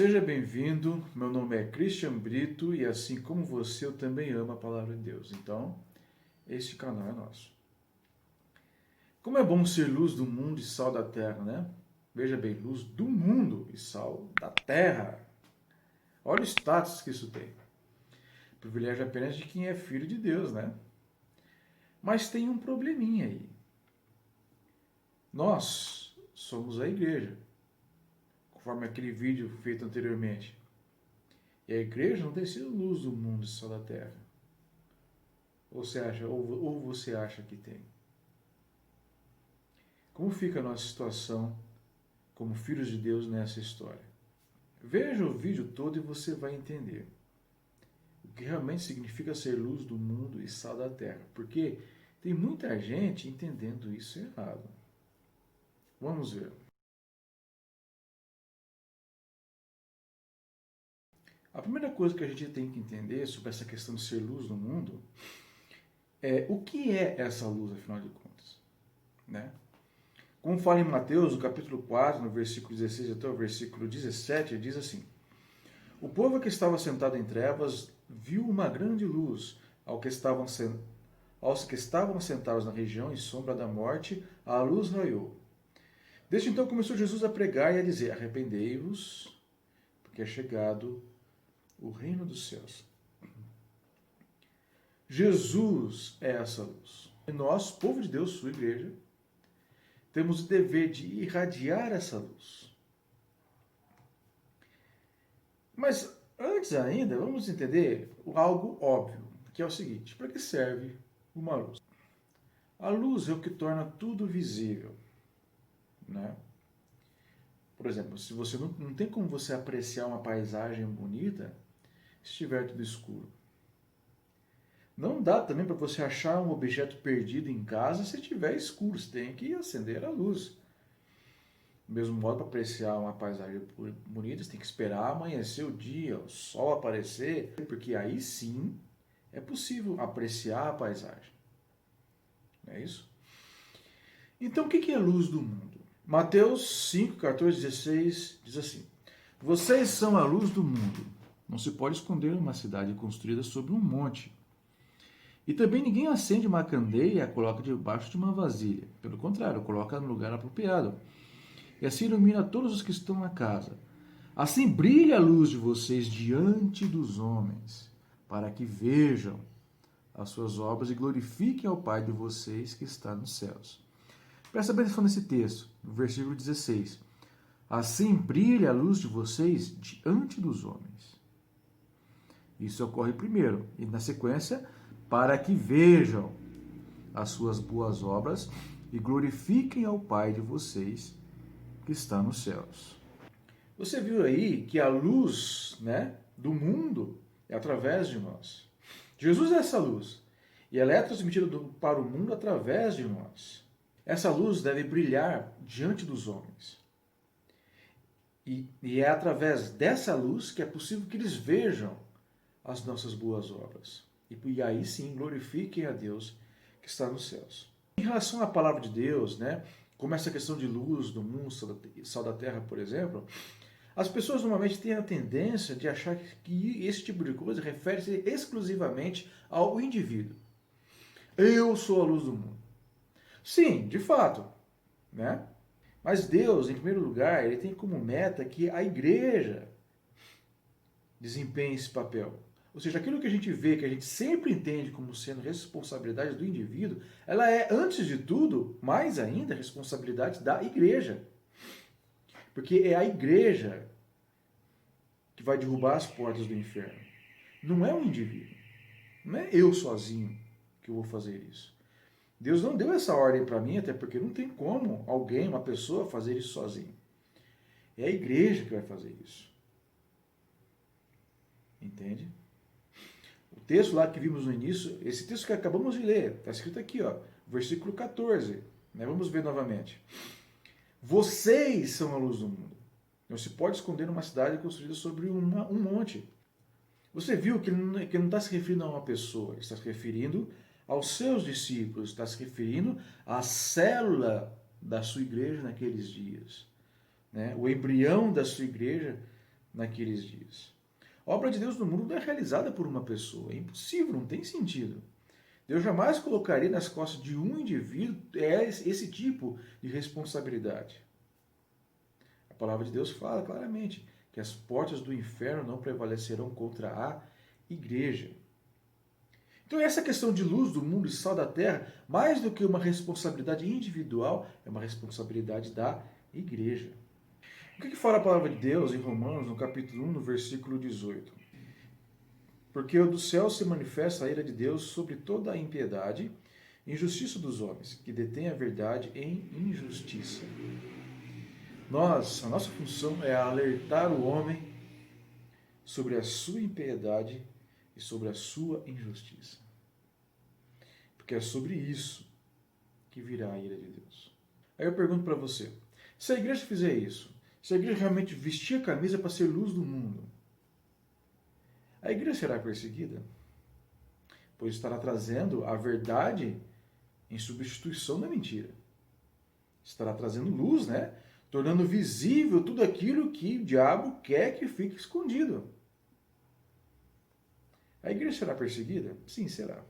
Seja bem-vindo, meu nome é Christian Brito e assim como você, eu também amo a Palavra de Deus. Então, este canal é nosso. Como é bom ser luz do mundo e sal da terra, né? Veja bem, luz do mundo e sal da terra. Olha o status que isso tem. Privilégio apenas de quem é filho de Deus, né? Mas tem um probleminha aí. Nós somos a igreja, conforme aquele vídeo feito anteriormente. E a igreja não tem sido luz do mundo e sal da terra. Ou você acha que tem? Como fica a nossa situação como filhos de Deus nessa história? Veja o vídeo todo e você vai entender o que realmente significa ser luz do mundo e sal da terra, porque tem muita gente entendendo isso errado. Vamos ver. A primeira coisa que a gente tem que entender sobre essa questão de ser luz no mundo é o que é essa luz, afinal de contas, né? Como fala em Mateus, no capítulo 4, no versículo 16 até o versículo 17, diz assim: O povo que estava sentado em trevas viu uma grande luz. Aos que estavam sentados na região e sombra da morte, a luz raiou. Desde então começou Jesus a pregar e a dizer: Arrependei-vos, porque é chegado o reino dos céus. Jesus é essa luz. E nós, povo de Deus, sua igreja, temos o dever de irradiar essa luz. Mas antes ainda, vamos entender algo óbvio, que é o seguinte: para que serve uma luz? A luz é o que torna tudo visível, né? Por exemplo, se você não tem como você apreciar uma paisagem bonita se estiver tudo escuro. Não dá também para você achar um objeto perdido em casa se estiver escuro. Você tem que acender a luz. Do mesmo modo, para apreciar uma paisagem bonita, você tem que esperar amanhecer o dia, o sol aparecer, porque aí sim é possível apreciar a paisagem. Não é isso? Então, o que é luz do mundo? Mateus 5, 14, 16 diz assim: Vocês são a luz do mundo. Não se pode esconder uma cidade construída sobre um monte. E também ninguém acende uma candeia e a coloca debaixo de uma vasilha. Pelo contrário, coloca no lugar apropriado. E assim ilumina todos os que estão na casa. Assim brilha a luz de vocês diante dos homens, para que vejam as suas obras e glorifiquem ao Pai de vocês que está nos céus. Presta bem atenção nesse texto, no versículo 16. Assim brilha a luz de vocês diante dos homens. Isso ocorre primeiro, e na sequência, para que vejam as suas boas obras e glorifiquem ao Pai de vocês que está nos céus. Você viu aí que a luz, né, do mundo é através de nós. Jesus é essa luz, e ela é transmitida para o mundo através de nós. Essa luz deve brilhar diante dos homens. E é através dessa luz que é possível que eles vejam as nossas boas obras. E aí sim glorifiquem a Deus que está nos céus. Em relação à palavra de Deus, né, como essa questão de luz do mundo, sal da terra, por exemplo, as pessoas normalmente têm a tendência de achar que esse tipo de coisa refere-se exclusivamente ao indivíduo. Eu sou a luz do mundo. Sim, de fato, né? Mas Deus, em primeiro lugar, ele tem como meta que a igreja desempenhe esse papel. Ou seja, aquilo que a gente vê, que a gente sempre entende como sendo responsabilidade do indivíduo, ela é, antes de tudo, mais ainda, responsabilidade da igreja. Porque é a igreja que vai derrubar as portas do inferno. Não é um indivíduo. Não é eu sozinho que vou fazer isso. Deus não deu essa ordem para mim, até porque não tem como alguém, uma pessoa, fazer isso sozinho. É a igreja que vai fazer isso. Entende? O texto lá que vimos no início, esse texto que acabamos de ler, está escrito aqui, ó, versículo 14. Né? Vamos ver novamente. Vocês são a luz do mundo. Não se pode esconder numa cidade construída sobre um monte. Você viu que ele não está se referindo a uma pessoa, ele está se referindo aos seus discípulos, está se referindo à célula da sua igreja naqueles dias. Né? O embrião da sua igreja naqueles dias. A obra de Deus no mundo não é realizada por uma pessoa, é impossível, não tem sentido. Deus jamais colocaria nas costas de um indivíduo esse tipo de responsabilidade. A palavra de Deus fala claramente que as portas do inferno não prevalecerão contra a igreja. Então, essa questão de luz do mundo e sal da terra, mais do que uma responsabilidade individual, é uma responsabilidade da igreja. O que fala a palavra de Deus em Romanos, no capítulo 1, no versículo 18? Porque do céu se manifesta a ira de Deus sobre toda a impiedade e injustiça dos homens, que detêm a verdade em injustiça. A nossa função é alertar o homem sobre a sua impiedade e sobre a sua injustiça. Porque é sobre isso que virá a ira de Deus. Aí eu pergunto para você, se a igreja fizer isso, se a igreja realmente vestir a camisa para ser luz do mundo, a igreja será perseguida? Pois estará trazendo a verdade em substituição da mentira. Estará trazendo luz, né? Tornando visível tudo aquilo que o diabo quer que fique escondido. A igreja será perseguida? Sim, será.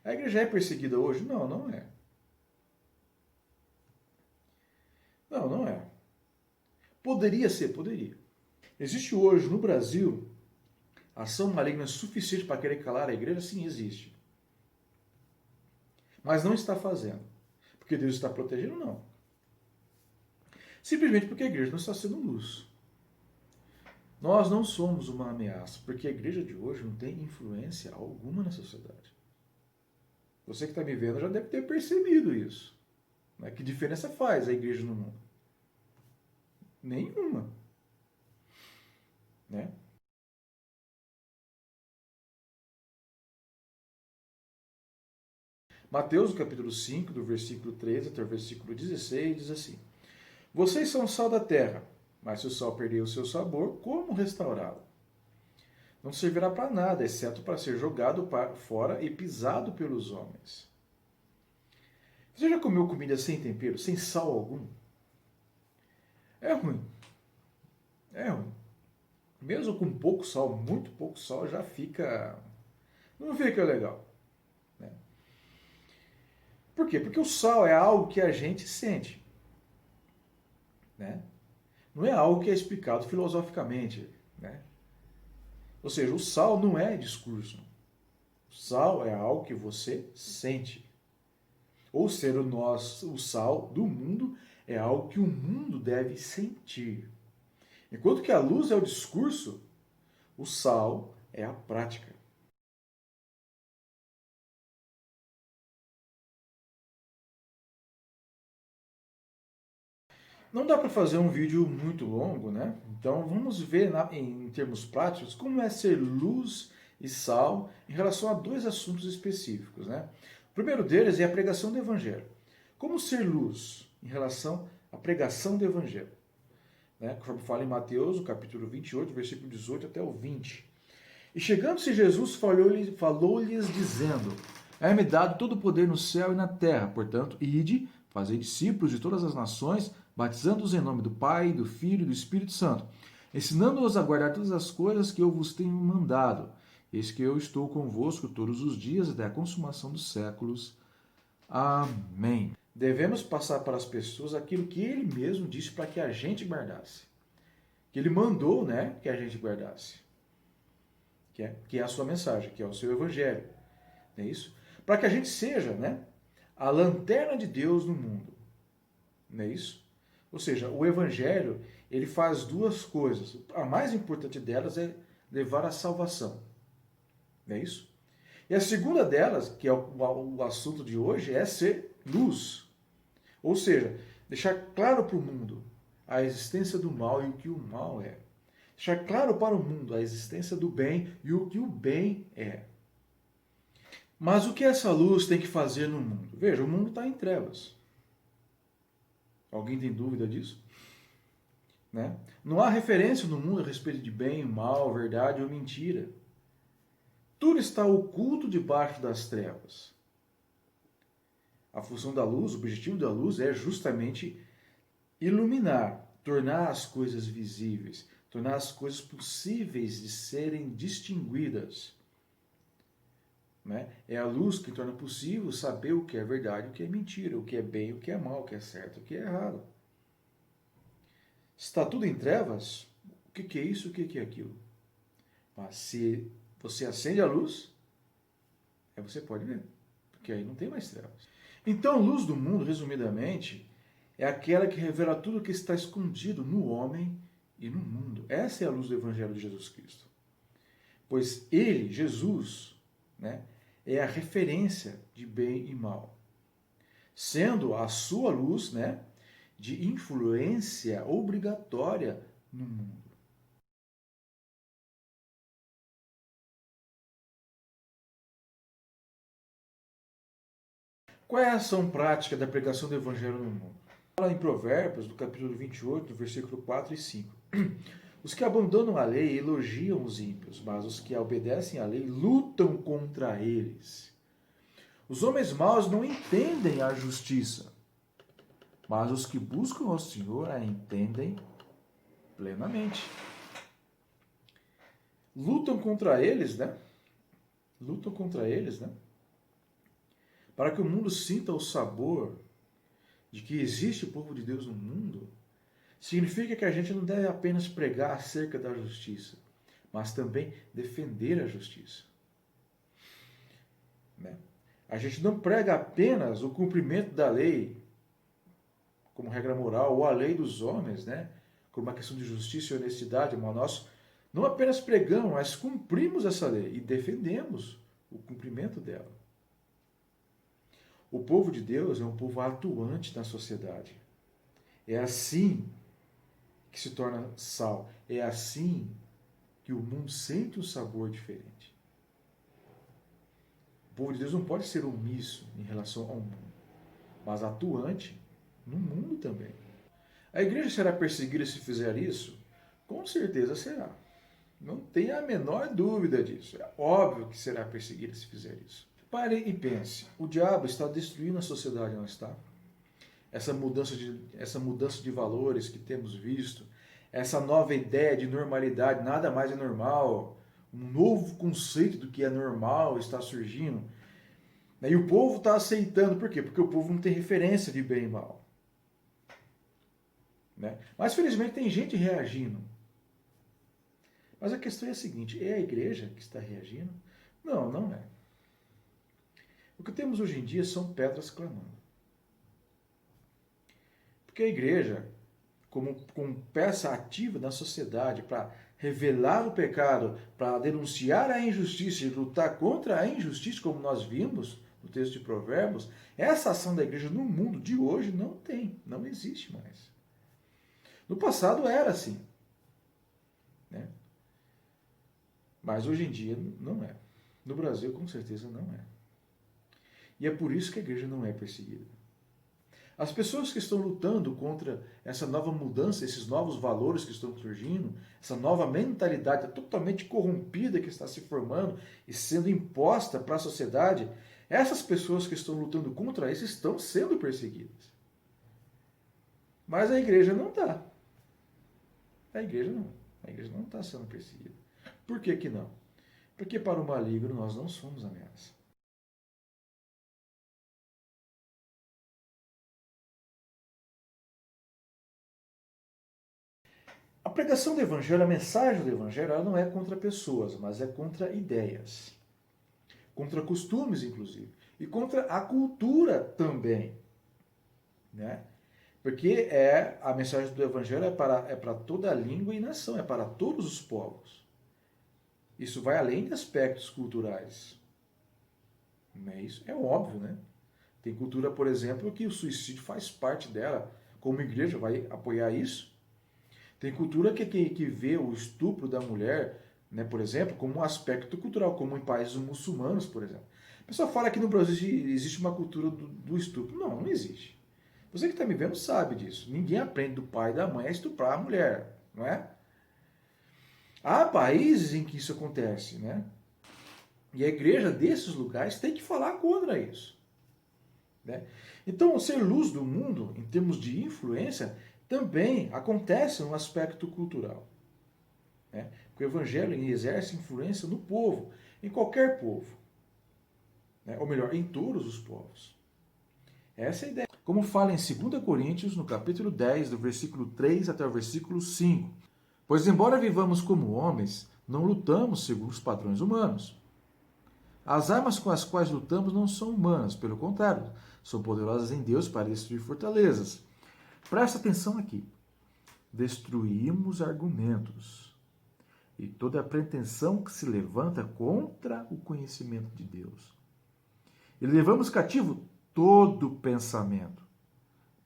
A igreja é perseguida hoje? Não, não é. Não, não é. Poderia ser, poderia. Existe hoje no Brasil ação maligna suficiente para querer calar a igreja? Sim, existe. Mas não está fazendo. Porque Deus está protegendo? Não. Simplesmente porque a igreja não está sendo luz. Nós não somos uma ameaça, porque a igreja de hoje não tem influência alguma na sociedade. Você que está me vendo já deve ter percebido isso. Né? Que diferença faz a igreja no mundo? Nenhuma. Né? Mateus, capítulo 5, do versículo 13 até o versículo 16, diz assim: Vocês são o sal da terra, mas se o sal perder o seu sabor, como restaurá-lo? Não servirá para nada, exceto para ser jogado fora e pisado pelos homens. Você já comeu comida sem tempero, sem sal algum? É ruim. É ruim. Mesmo com pouco sal, muito pouco sal, já fica. Não fica legal. Né? Por quê? Porque o sal é algo que a gente sente. Né? Não é algo que é explicado filosoficamente. Né? Ou seja, o sal não é discurso. O sal é algo que você sente. Ou ser o sal do mundo é algo que o mundo deve sentir. Enquanto que a luz é o discurso, o sal é a prática. Não dá para fazer um vídeo muito longo, né? Então vamos ver em termos práticos como é ser luz e sal em relação a dois assuntos específicos, né? O primeiro deles é a pregação do evangelho. Como ser luz em relação à pregação do evangelho? Né? Conforme fala em Mateus, no capítulo 28, versículo 18 até o 20. E chegando-se Jesus, falou-lhes dizendo: É-me dado todo o poder no céu e na terra, portanto, ide, fazei discípulos de todas as nações, batizando-os em nome do Pai, do Filho e do Espírito Santo, ensinando-os a guardar todas as coisas que eu vos tenho mandado. Eis que eu estou convosco todos os dias até a consumação dos séculos. Amém. Devemos passar para as pessoas aquilo que ele mesmo disse para que a gente guardasse. Que ele mandou, né, que a gente guardasse. Que é a sua mensagem, que é o seu evangelho. Não é isso? Para que a gente seja, né, a lanterna de Deus no mundo. Não é isso? Ou seja, o evangelho, ele faz duas coisas. A mais importante delas é levar a salvação. Não é isso? E a segunda delas, que é o assunto de hoje, é ser luz. Ou seja, deixar claro para o mundo a existência do mal e o que o mal é. Deixar claro para o mundo a existência do bem e o que o bem é. Mas o que essa luz tem que fazer no mundo? Veja, o mundo está em trevas. Alguém tem dúvida disso? Né? Não há referência no mundo a respeito de bem, mal, verdade ou mentira. Tudo está oculto debaixo das trevas. A função da luz, o objetivo da luz é justamente iluminar, tornar as coisas visíveis, tornar as coisas possíveis de serem distinguidas. Né? É a luz que torna possível saber o que é verdade e o que é mentira, o que é bem e o que é mal, o que é certo e o que é errado. Se está tudo em trevas, o que é isso, o que é aquilo? Mas se você acende a luz, aí você pode ver, porque aí não tem mais trevas. Então, luz do mundo, resumidamente, é aquela que revela tudo o que está escondido no homem e no mundo. Essa é a luz do Evangelho de Jesus Cristo. Pois ele, Jesus, né, é a referência de bem e mal, sendo a sua luz, né, de influência obrigatória no mundo. Qual é a ação prática da pregação do Evangelho no mundo? Fala em Provérbios, do capítulo 28, do versículo 4 e 5. Os que abandonam a lei elogiam os ímpios, mas os que obedecem à lei lutam contra eles. Os homens maus não entendem a justiça, mas os que buscam ao Senhor a entendem plenamente. Lutam contra eles, né? Lutam contra eles, né? Para que o mundo sinta o sabor de que existe o povo de Deus no mundo, significa que a gente não deve apenas pregar acerca da justiça, mas também defender a justiça. Né? A gente não prega apenas o cumprimento da lei como regra moral, ou a lei dos homens, né? Como uma questão de justiça e honestidade, mas nós não apenas pregamos, mas cumprimos essa lei e defendemos o cumprimento dela. O povo de Deus é um povo atuante na sociedade. É assim que se torna sal. É assim que o mundo sente um sabor diferente. O povo de Deus não pode ser omisso em relação ao mundo, mas atuante no mundo também. A igreja será perseguida se fizer isso? Com certeza será. Não tenha a menor dúvida disso. É óbvio que será perseguida se fizer isso. Pare e pense. O diabo está destruindo a sociedade, não está? Essa mudança de valores que temos visto, essa nova ideia de normalidade, nada mais é normal, um novo conceito do que é normal está surgindo. E o povo está aceitando, por quê? Porque o povo não tem referência de bem e mal. Né? Mas felizmente tem gente reagindo. Mas a questão é a seguinte: é a igreja que está reagindo? Não, não é. O que temos hoje em dia são pedras clamando. Porque a igreja, como peça ativa da sociedade para revelar o pecado, para denunciar a injustiça e lutar contra a injustiça, como nós vimos no texto de Provérbios, essa ação da igreja no mundo de hoje não tem, não existe mais. No passado era assim, né? Mas hoje em dia não é. No Brasil, com certeza, não é. E é por isso que a igreja não é perseguida. As pessoas que estão lutando contra essa nova mudança, esses novos valores que estão surgindo, essa nova mentalidade totalmente corrompida que está se formando e sendo imposta para a sociedade, essas pessoas que estão lutando contra isso estão sendo perseguidas. Mas a igreja não está. A igreja não. A igreja não está sendo perseguida. Por que que não? Porque para o maligno nós não somos ameaça. A pregação do Evangelho, a mensagem do Evangelho, ela não é contra pessoas, mas é contra ideias. Contra costumes, inclusive. E contra a cultura também. Né? Porque a mensagem do Evangelho é para toda a língua e nação, é para todos os povos. Isso vai além de aspectos culturais. Não é isso? É óbvio, né? Tem cultura, por exemplo, que o suicídio faz parte dela. Como igreja vai apoiar isso? Tem cultura que vê o estupro da mulher, né, por exemplo, como um aspecto cultural, como em países muçulmanos, por exemplo. A pessoa fala que no Brasil existe uma cultura do estupro. Não, não existe. Você que está me vendo sabe disso. Ninguém aprende do pai e da mãe a estuprar a mulher, não é? Há países em que isso acontece, né? E a igreja desses lugares tem que falar contra isso. Né? Então, ser luz do mundo, em termos de influência, também acontece no aspecto cultural. né? Porque o evangelho exerce influência no povo, em qualquer povo, né? Ou melhor, em todos os povos. Essa é a ideia. Como fala em 2 Coríntios, no capítulo 10, do versículo 3 até o versículo 5. Pois embora vivamos como homens, não lutamos segundo os padrões humanos. As armas com as quais lutamos não são humanas, pelo contrário, são poderosas em Deus para destruir fortalezas. Presta atenção aqui. Destruímos argumentos e toda a pretensão que se levanta contra o conhecimento de Deus. E levamos cativo todo pensamento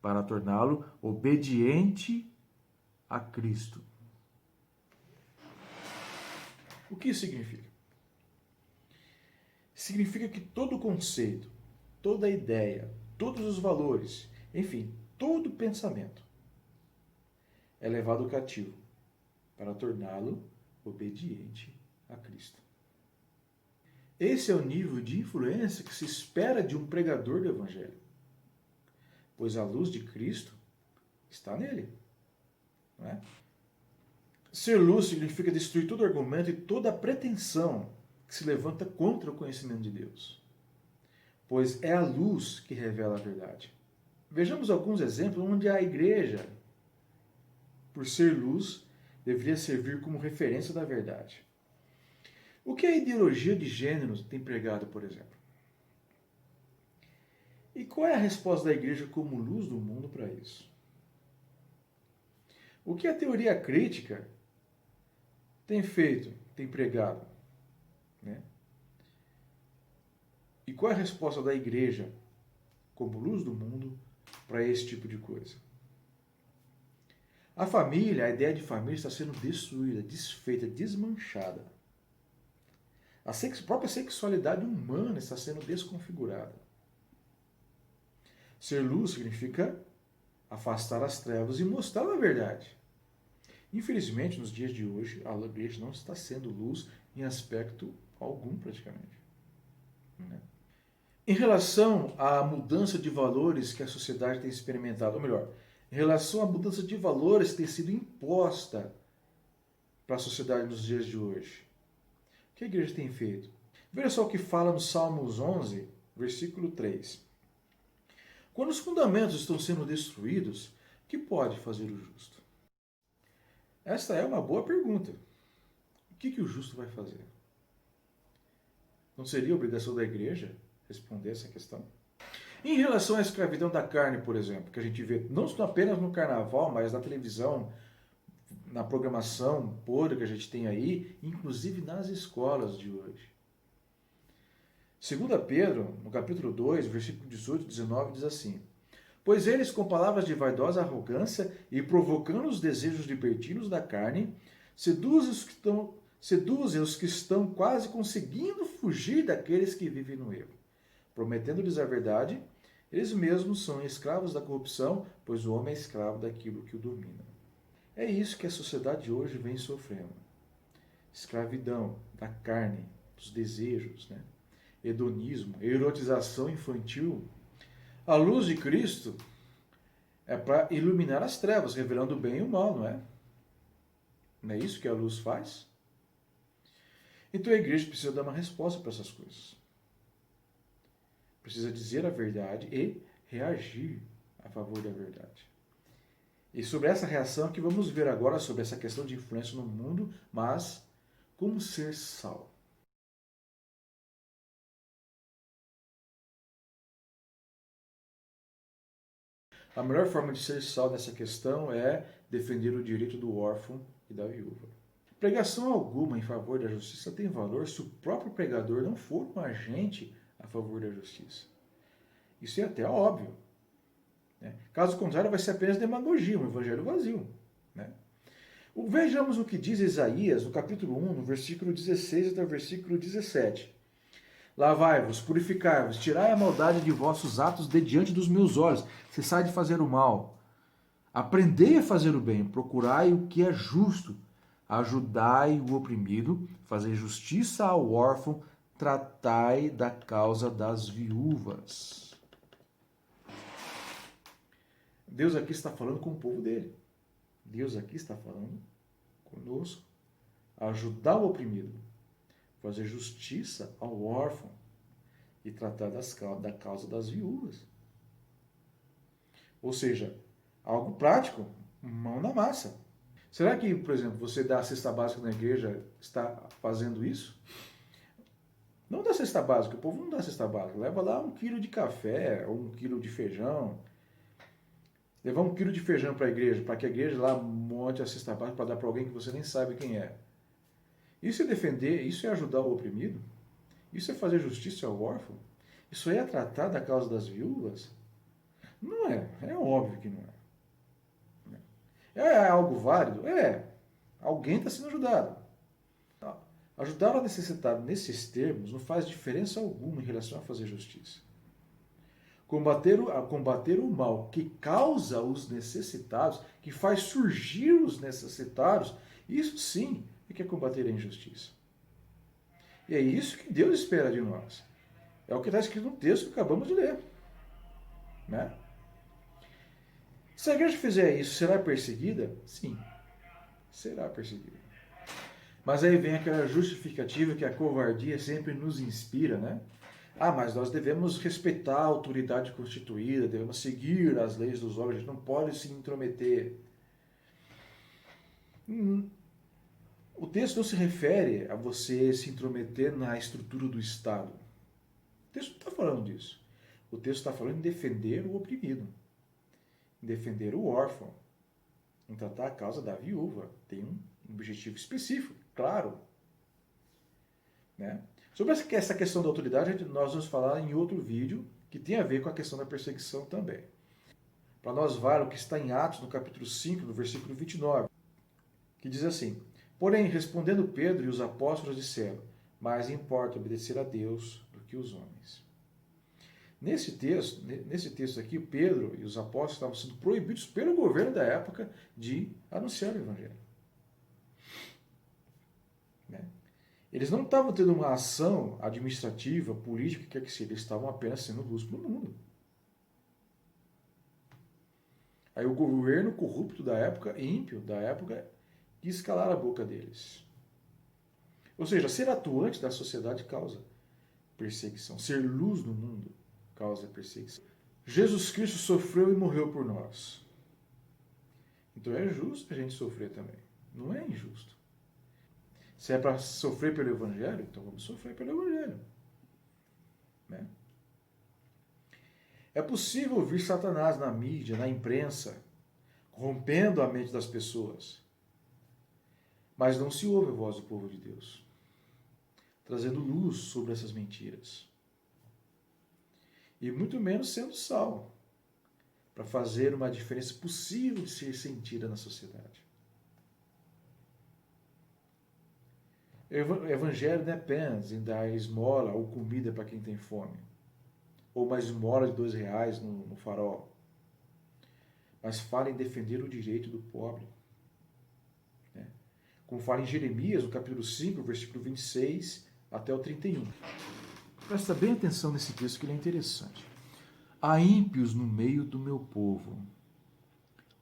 para torná-lo obediente a Cristo. O que isso significa? Significa que todo conceito, toda ideia, todos os valores, enfim, todo pensamento é levado cativo para torná-lo obediente a Cristo. Esse é o nível de influência que se espera de um pregador do Evangelho, pois a luz de Cristo está nele. Não é? Ser luz significa destruir todo argumento e toda pretensão que se levanta contra o conhecimento de Deus, pois é a luz que revela a verdade. Vejamos alguns exemplos onde a igreja, por ser luz, deveria servir como referência da verdade. O que a ideologia de gênero tem pregado, por exemplo? E qual é a resposta da igreja como luz do mundo para isso? O que a teoria crítica tem feito, tem pregado? Né? E qual é a resposta da igreja como luz do mundo para esse tipo de coisa? A família, a ideia de família está sendo destruída, desfeita, desmanchada. A própria sexualidade humana está sendo desconfigurada. Ser luz significa afastar as trevas e mostrar a verdade. Infelizmente, nos dias de hoje, a igreja não está sendo luz em aspecto algum, praticamente. Né? Em relação à mudança de valores que a sociedade tem experimentado, ou melhor, em relação à mudança de valores que tem sido imposta para a sociedade nos dias de hoje, o que a igreja tem feito? Veja só o que fala no Salmos 11, versículo 3. Quando os fundamentos estão sendo destruídos, o que pode fazer o justo? Esta é uma boa pergunta. O que o justo vai fazer? Não seria obrigação da igreja responder essa questão? Em relação à escravidão da carne, por exemplo, que a gente vê não apenas no carnaval, mas na televisão, na programação podre que a gente tem aí, inclusive nas escolas de hoje. 2 Pedro, no capítulo 2, versículo 18 e 19, diz assim: Pois eles, com palavras de vaidosa arrogância e provocando os desejos libertinos da carne, seduzem os que estão quase conseguindo fugir daqueles que vivem no erro. Prometendo-lhes a verdade, eles mesmos são escravos da corrupção, pois o homem é escravo daquilo que o domina. É isso que a sociedade hoje vem sofrendo. Escravidão da carne, dos desejos, né? Hedonismo, erotização infantil. A luz de Cristo é para iluminar as trevas, revelando o bem e o mal, não é? Não é isso que a luz faz? Então a igreja precisa dar uma resposta para essas coisas. Precisa dizer a verdade e reagir a favor da verdade. E sobre essa reação que vamos ver agora, sobre essa questão de influência no mundo, mas como ser sal. A melhor forma de ser sal nessa questão é defender o direito do órfão e da viúva. Pregação alguma em favor da justiça tem valor se o próprio pregador não for um agente a favor da justiça. Isso é até óbvio. Né? Caso contrário, vai ser apenas demagogia, um evangelho vazio. Né? Vejamos o que diz Isaías, no capítulo 1, no versículo 16 até o versículo 17. Lavai-vos, purificai-vos, tirai a maldade de vossos atos de diante dos meus olhos, cessai de fazer o mal. Aprendei a fazer o bem, procurai o que é justo, ajudai o oprimido, fazei justiça ao órfão, tratai da causa das viúvas. Deus aqui está falando com o povo dele. Deus aqui está falando conosco, ajudar o oprimido, fazer justiça ao órfão e tratar da causa das viúvas. Ou seja, algo prático, mão na massa. Será que, por exemplo, você dá a cesta básica na igreja está fazendo isso? Não dá cesta básica, o povo não dá cesta básica. Leva lá 1 quilo de café ou 1 quilo de feijão. Levar 1 quilo de feijão para a igreja, para que a igreja lá monte a cesta básica para dar para alguém que você nem sabe quem é. Isso é defender, isso é ajudar o oprimido? Isso é fazer justiça ao órfão? Isso é tratar da causa das viúvas? Não é, é óbvio que não é. É algo válido? É. Alguém está sendo ajudado. Ajudar o necessitado nesses termos não faz diferença alguma em relação a fazer justiça. Combater o mal que causa os necessitados, que faz surgir os necessitados, isso sim é que é combater a injustiça. E é isso que Deus espera de nós. É o que está escrito no texto que acabamos de ler. Né? Se a igreja fizer isso, será perseguida? Sim, será perseguida. Mas aí vem aquela justificativa que a covardia sempre nos inspira, né? Ah, mas nós devemos respeitar a autoridade constituída, devemos seguir as leis dos homens, a gente não pode se intrometer. O texto não se refere a você se intrometer na estrutura do Estado. O texto não está falando disso. O texto está falando em defender o oprimido, em defender o órfão, em tratar a causa da viúva. Tem um objetivo específico, claro. Né? Sobre essa questão da autoridade, nós vamos falar em outro vídeo que tem a ver com a questão da perseguição também. Para nós vale o que está em Atos, no capítulo 5, no versículo 29, que diz assim: Porém, respondendo Pedro e os apóstolos disseram, mais importa obedecer a Deus do que os homens. Nesse texto aqui, Pedro e os apóstolos estavam sendo proibidos pelo governo da época de anunciar o evangelho. Né? Eles não estavam tendo uma ação administrativa, política, que quer que seja, eles estavam apenas sendo luz para o mundo. Aí o governo corrupto da época, ímpio da época, quis calar a boca deles. Ou seja, ser atuante da sociedade causa perseguição. Ser luz no mundo causa perseguição. Jesus Cristo sofreu e morreu por nós. Então é justo a gente sofrer também. Não é injusto. Se é para sofrer pelo Evangelho, então vamos sofrer pelo Evangelho. Né? É possível ouvir Satanás na mídia, na imprensa, corrompendo a mente das pessoas. Mas não se ouve a voz do povo de Deus, trazendo luz sobre essas mentiras. E muito menos sendo sal, para fazer uma diferença possível de ser sentida na sociedade. O Evangelho não é apenas em dar esmola ou comida para quem tem fome, ou uma esmola de R$2 no farol, mas fala em defender o direito do pobre. Né? Como fala em Jeremias, no capítulo 5, versículo 26 até o 31. Presta bem atenção nesse texto que ele é interessante. Há ímpios no meio do meu povo,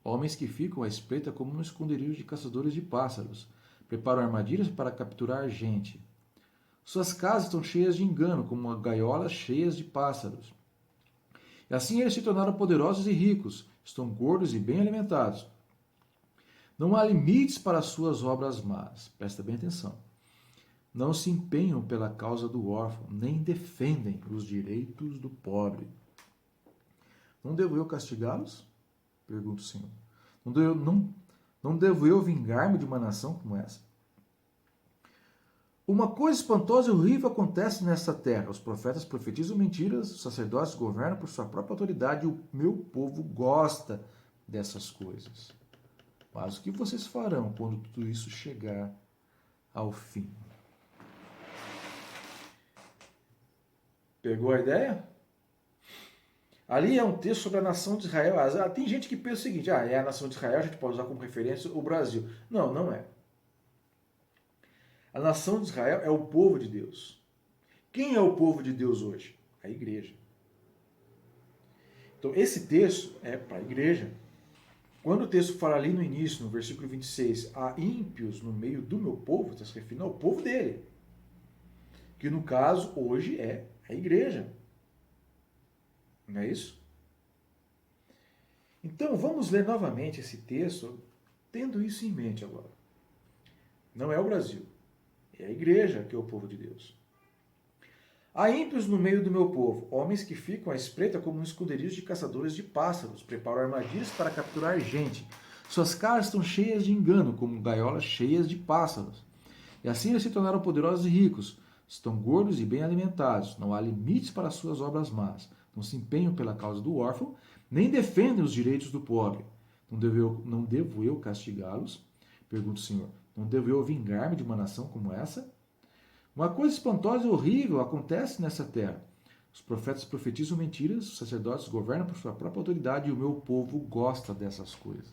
homens que ficam à espreita como no esconderijo de caçadores de pássaros, preparam armadilhas para capturar gente. Suas casas estão cheias de engano, como gaiolas cheias de pássaros. E assim eles se tornaram poderosos e ricos, estão gordos e bem alimentados. Não há limites para as suas obras más. Presta bem atenção. Não se empenham pela causa do órfão, nem defendem os direitos do pobre. Não devo eu castigá-los? Pergunta o Senhor. Não devo eu vingar-me de uma nação como essa? Uma coisa espantosa e horrível acontece nesta terra. Os profetas profetizam mentiras, os sacerdotes governam por sua própria autoridade e o meu povo gosta dessas coisas. Mas o que vocês farão quando tudo isso chegar ao fim? Pegou a ideia? Ali é um texto sobre a nação de Israel. Tem gente que pensa o seguinte, é a nação de Israel, a gente pode usar como referência o Brasil. Não, não é. A nação de Israel é o povo de Deus. Quem é o povo de Deus hoje? A igreja. Então, esse texto é para a igreja. Quando o texto fala ali no início, no versículo 26, há ímpios no meio do meu povo, está se referindo ao povo dele. Que no caso, hoje é a igreja. Não é isso? Então, vamos ler novamente esse texto, tendo isso em mente agora. Não é o Brasil, é a igreja que é o povo de Deus. Há ímpios no meio do meu povo, homens que ficam à espreita como um esconderijo de caçadores de pássaros, preparam armadilhas para capturar gente. Suas casas estão cheias de engano, como gaiolas cheias de pássaros. E assim eles se tornaram poderosos e ricos. Estão gordos e bem alimentados. Não há limites para suas obras más. Não se empenham pela causa do órfão, nem defendem os direitos do pobre. Não devo eu castigá-los? Pergunta o Senhor. Não devo eu vingar-me de uma nação como essa? Uma coisa espantosa e horrível acontece nessa terra. Os profetas profetizam mentiras, os sacerdotes governam por sua própria autoridade e o meu povo gosta dessas coisas.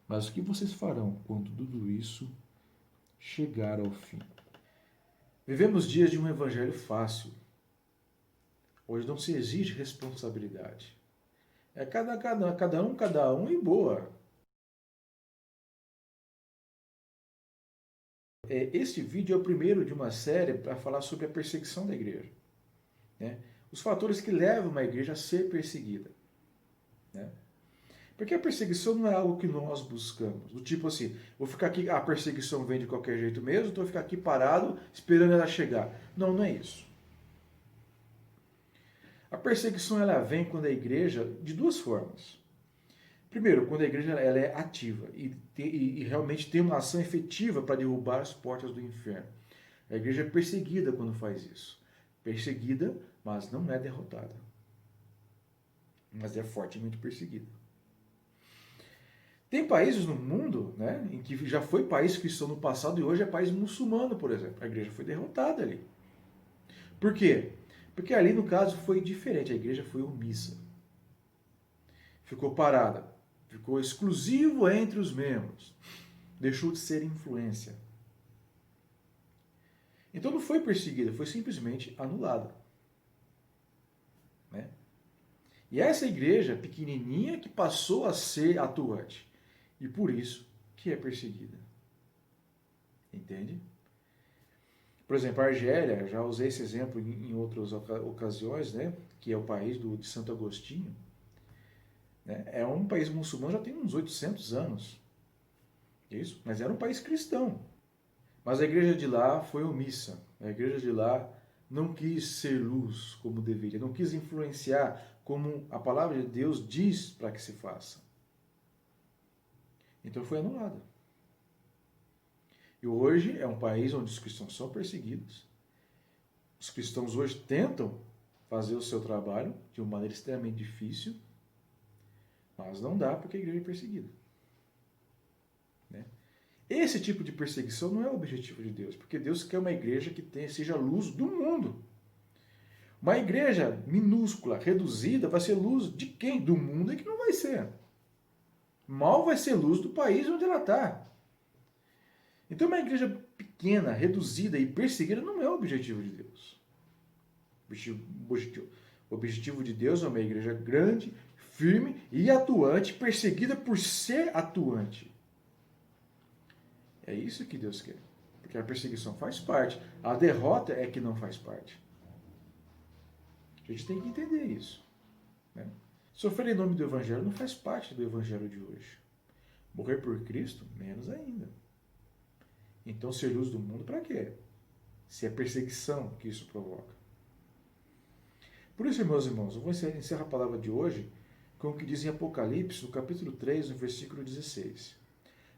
Mas o que vocês farão quando tudo isso chegar ao fim? Vivemos dias de um evangelho fácil. Hoje não se exige responsabilidade. É cada um e boa. Este vídeo é o primeiro de uma série para falar sobre a perseguição da igreja. Né? Os fatores que levam uma igreja a ser perseguida. Né? Porque a perseguição não é algo que nós buscamos. Do tipo assim, vou ficar aqui, a perseguição vem de qualquer jeito mesmo, então vou ficar aqui parado esperando ela chegar. Não, não é isso. A perseguição ela vem quando a igreja, de duas formas. Primeiro, quando a igreja ela é ativa e realmente tem uma ação efetiva para derrubar as portas do inferno. A igreja é perseguida quando faz isso. Perseguida, mas não é derrotada. Mas é fortemente perseguida. Tem países no mundo, né, em que já foi país cristão no passado e hoje é país muçulmano, por exemplo. A igreja foi derrotada ali. Por quê? Porque ali, no caso, foi diferente. A igreja foi omissa. Ficou parada. Ficou exclusivo entre os membros. Deixou de ser influência. Então não foi perseguida, foi simplesmente anulada. Né? E essa igreja pequenininha que passou a ser atuante. E por isso que é perseguida. Entende? Por exemplo, a Argélia, já usei esse exemplo em outras ocasiões, né? Que é o país de Santo Agostinho. Né? É um país muçulmano, já tem uns 800 anos. Isso, mas era um país cristão. Mas a igreja de lá foi omissa. A igreja de lá não quis ser luz como deveria, não quis influenciar como a palavra de Deus diz para que se faça. Então foi anulada. E hoje é um país onde os cristãos são perseguidos. Os cristãos hoje tentam fazer o seu trabalho de uma maneira extremamente difícil, mas não dá porque a igreja é perseguida. Né? Esse tipo de perseguição não é o objetivo de Deus, porque Deus quer uma igreja que seja luz do mundo. Uma igreja minúscula, reduzida, vai ser luz de quem? Do mundo é que não vai ser. Mal vai ser luz do país onde ela está. Então uma igreja pequena, reduzida e perseguida não é o objetivo de Deus. O objetivo de Deus é uma igreja grande, firme e atuante, perseguida por ser atuante. É isso que Deus quer. Porque a perseguição faz parte. A derrota é que não faz parte. A gente tem que entender isso. Né? Sofrer em nome do Evangelho não faz parte do Evangelho de hoje. Morrer por Cristo, menos ainda. Então ser luz do mundo para quê? Se é perseguição que isso provoca. Por isso, meus irmãos, eu vou encerrar a palavra de hoje com o que diz em Apocalipse, no capítulo 3, no versículo 16.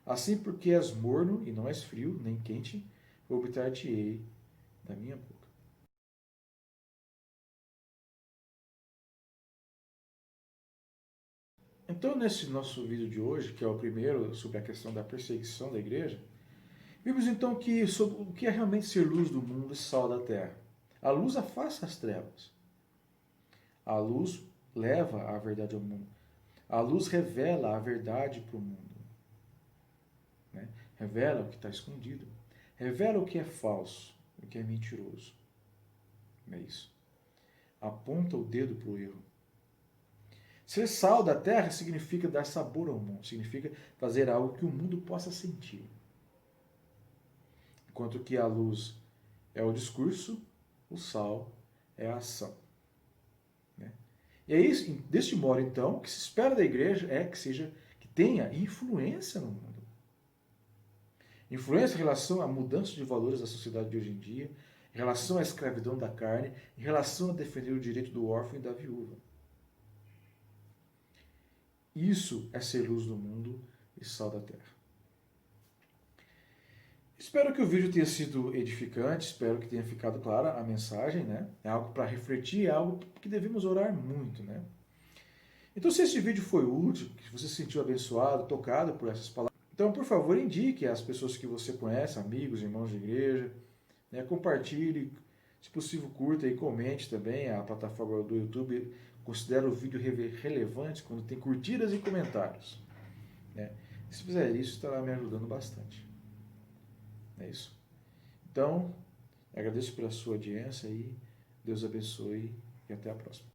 Assim, porque és morno e não és frio, nem quente, vomitar-te-ei da minha boca. Então, nesse nosso vídeo de hoje, que é o primeiro sobre a questão da perseguição da igreja, vimos então que sobre o que é realmente ser luz do mundo e sal da terra. A luz afasta as trevas. A luz leva a verdade ao mundo. A luz revela a verdade para o mundo. Né? Revela o que está escondido. Revela o que é falso, o que é mentiroso. Não é isso? Aponta o dedo para o erro. Ser sal da terra significa dar sabor ao mundo, significa fazer algo que o mundo possa sentir. Enquanto que a luz é o discurso, o sal é a ação. Né? E é isso, deste modo, então, o que se espera da igreja é que tenha influência no mundo. Influência em relação à mudança de valores da sociedade de hoje em dia, em relação à escravidão da carne, em relação a defender o direito do órfão e da viúva. Isso é ser luz do mundo e sal da terra. Espero que o vídeo tenha sido edificante, espero que tenha ficado clara a mensagem, né? É algo para refletir, é algo que devemos orar muito, né? Então, se este vídeo foi útil, que você se sentiu abençoado, tocado por essas palavras, então, por favor, indique às pessoas que você conhece, amigos, irmãos de igreja, né? Compartilhe, se possível, curta e comente também. A plataforma do YouTube considera o vídeo relevante quando tem curtidas e comentários, né? Se fizer isso, estará me ajudando bastante. É isso. Então, agradeço pela sua audiência e Deus abençoe e até a próxima.